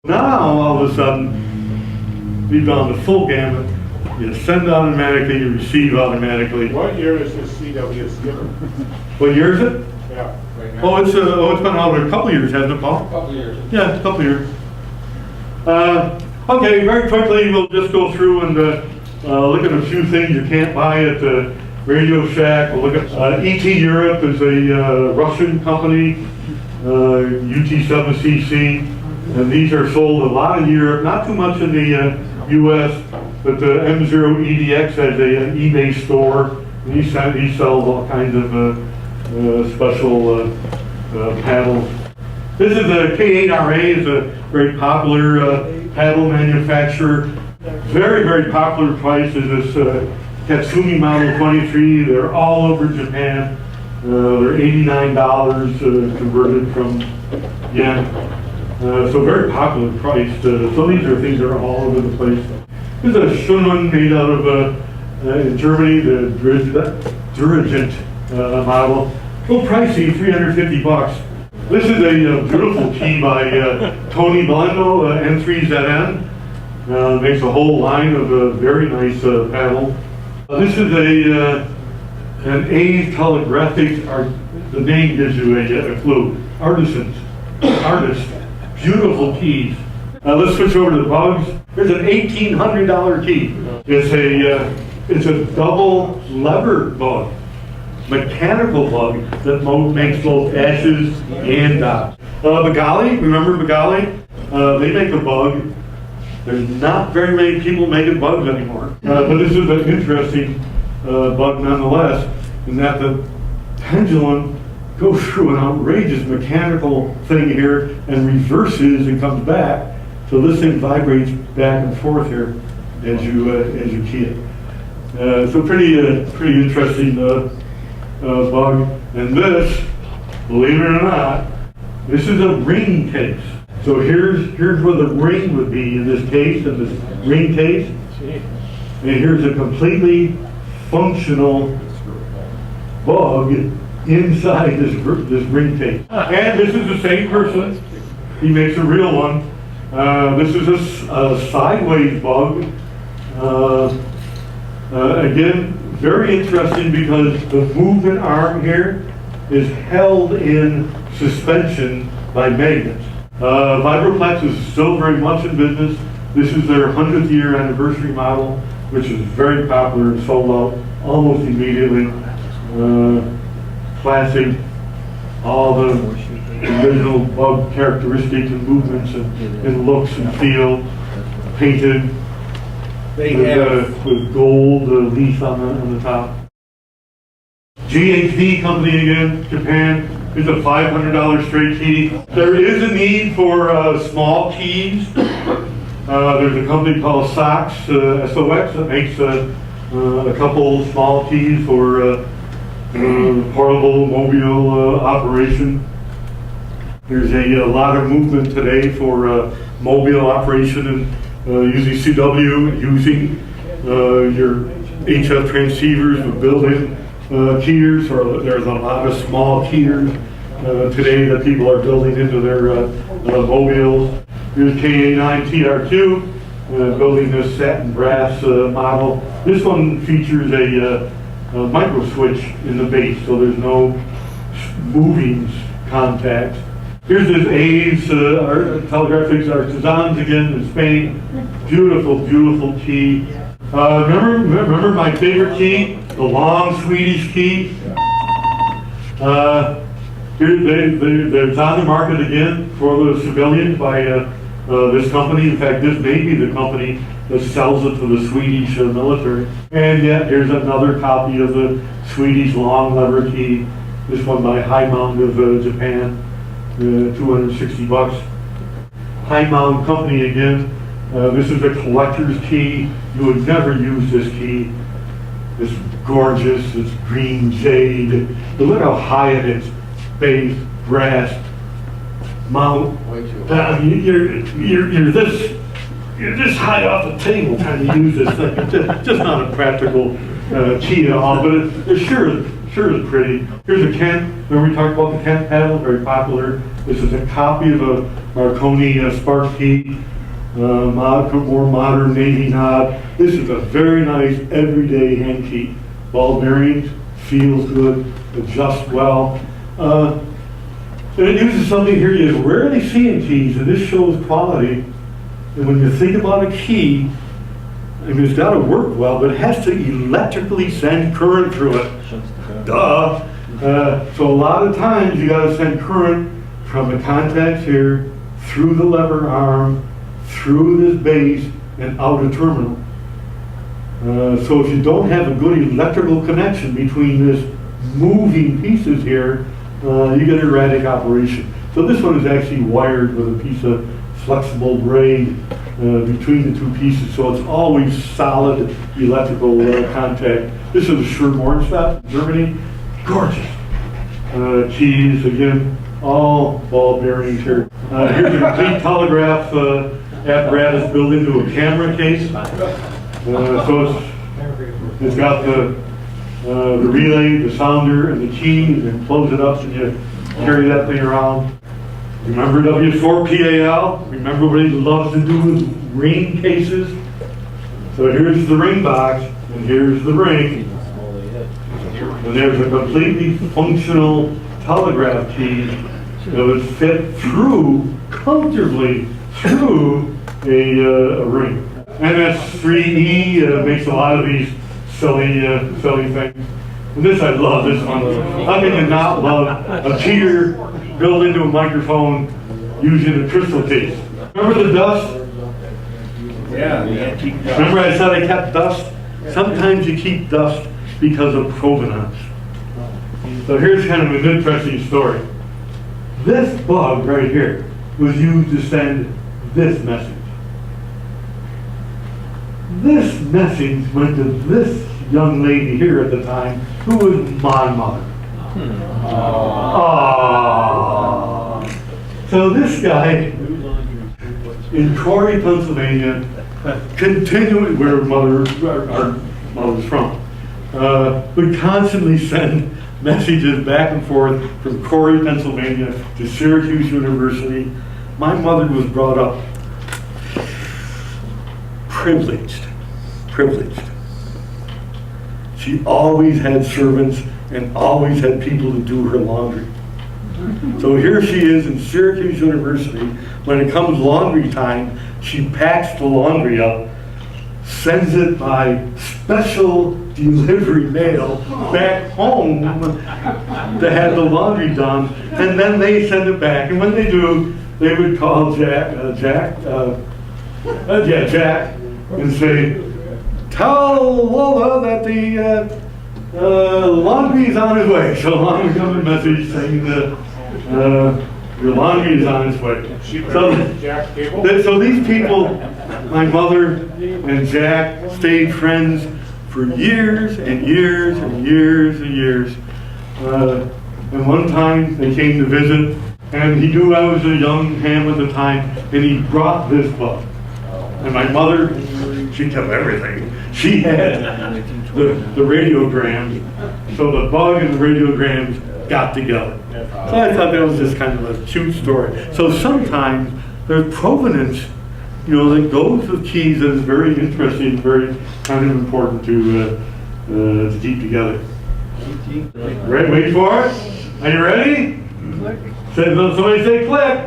Now, all of a sudden, we've gone the full gamut. You send automatically, you receive automatically. What year is this CW skipper? What year is it? Yeah, right now. Oh, it's been out a couple years, hasn't it, Paul? A couple years. Yeah, a couple years. Okay, very quickly, we'll just go through and look at a few things you can't buy at the Radio Shack. We'll look at ET Europe is a Russian company, UT7cc, and these are sold a lot in Europe, not too much in the US, but the M0EDX has an eBay store, and he sells all kinds of special paddles. This is a K8RA, is a very popular paddle manufacturer. Very, very popular price is this Katsumi Model 23. They're all over Japan. They're $89 converted from yen. So very popular price. So these are things that are all over the place. This is a Shunun made out of in Germany, the Dirigent model. A little pricey, $350. This is a beautiful key by Tony Blendo, N3ZN. Makes a whole line of very nice paddle. This is an A telegraphic, the name gives you a clue. Artist. Beautiful keys. Let's switch over to the bugs. Here's an $1,800 key. It's a double lever bug. Mechanical bug that makes both ashes and dots. Bagali, remember Bagali? They make a bug. There's not very many people making bugs anymore. But this is an interesting bug nonetheless, in that the pendulum goes through an outrageous mechanical thing here and reverses and comes back. So this thing vibrates back and forth here as you key it. So pretty interesting bug. And this, believe it or not, this is a ring case. So here's where the ring would be in this case, in this ring case. And here's a completely functional bug inside this ring case. And this is the same person. He makes a real one. This is a sideways bug. Again, very interesting because the movement arm here is held in suspension by magnets. Vibroplex is still very much in business. This is their 100th year anniversary model, which is very popular and sold out almost immediately. Classic, all the original bug characteristics and movements and looks and feel, painted with gold leaf on the top. GHD company again, Japan, is a $500 straight key. There is a need for small keys. There's a company called SOX, SOX, that makes a couple small keys for portable mobile operation. There's a lot of movement today for mobile operation and using CW, using your HF transceivers with built-in keyers. Or there's a lot of small keyers today that people are building into their mobiles. Here's K9TR2, building this satin brass model. This one features a micro switch in the base, so there's no moving contact. Here's this A's Telegraphics Artisans again in Spain. Beautiful, beautiful key. Remember my favorite key, the long Swedish key? It's on the market again for the civilians by this company. In fact, this may be the company that sells it to the Swedish military. And yet, here's another copy of the Swedish long lever key. This one by High Mount of Japan, $260. High Mount company again. This is a collector's key. You would never use this key. It's gorgeous. It's green jade. But look how high it is. Base, brass, mount. You're this high off the table trying to use this thing. It's just not a practical key at all, but it sure Sure is pretty. Here's a Kent. Remember we talked about the Kent paddle, very popular. This is a copy of a Marconi Spark key, more modern Navy knob. This is a very nice everyday hand key. Ball bearings, feels good, adjusts well. And it uses something here you rarely see in keys, and this shows quality. And when you think about a key, I mean, it's got to work well, but it has to electrically send current through it. Duh. So a lot of times you got to send current from the contacts here, through the lever arm, through this base, and out a terminal. So if you don't have a good electrical connection between this moving pieces here, you get erratic operation. So this one is actually wired with a piece of flexible braid between the two pieces, so it's always solid electrical contact. This is a Schurmornstadt, Germany. Gorgeous. Keys, again, all ball bearings here. Here's a complete telegraph apparatus built into a camera case. So it's got the relay, the sounder, and the key, and then close it up and you carry that thing around. Remember W4PAL? Remember what he loves to do with ring cases? So here's the ring box, and here's the ring. And there's a completely functional telegraph key that would fit through, comfortably through a ring. MS3E makes a lot of these silly things. And this I love, this one. How can you not love a cheater built into a microphone using a crystal case? Remember the dust? Yeah, the antique dust. Remember I said I kept dust? Sometimes you keep dust because of provenance. So here's kind of an interesting story. This bug right here was used to send this message. This message went to this young lady here at the time, who was my mother. Aww. So this guy in Corey, Pennsylvania, continually, where our mother's from, would constantly send messages back and forth from Corey, Pennsylvania to Syracuse University. My mother was brought up privileged. She always had servants and always had people to do her laundry. So here she is in Syracuse University. When it comes laundry time, she packs the laundry up, sends it by special delivery mail back home to have the laundry done, and then they send it back. And when they do, they would call Jack, and say, "Tell Lola that the laundry is on its way." So along comes a message saying that your laundry is on its way. Jack Gable? So these people, my mother and Jack, stayed friends for years and years and years and years. And one time they came to visit, and he knew I was a young ham at the time, and he brought this bug. And my mother, she kept everything. She had the radiograms, so the bug and the radiograms got together. So I thought that was just kind of a cute story. So sometimes there's provenance, that goes with keys that is very interesting, very kind of important to keep together. Wait for it. Are you ready? Somebody say click.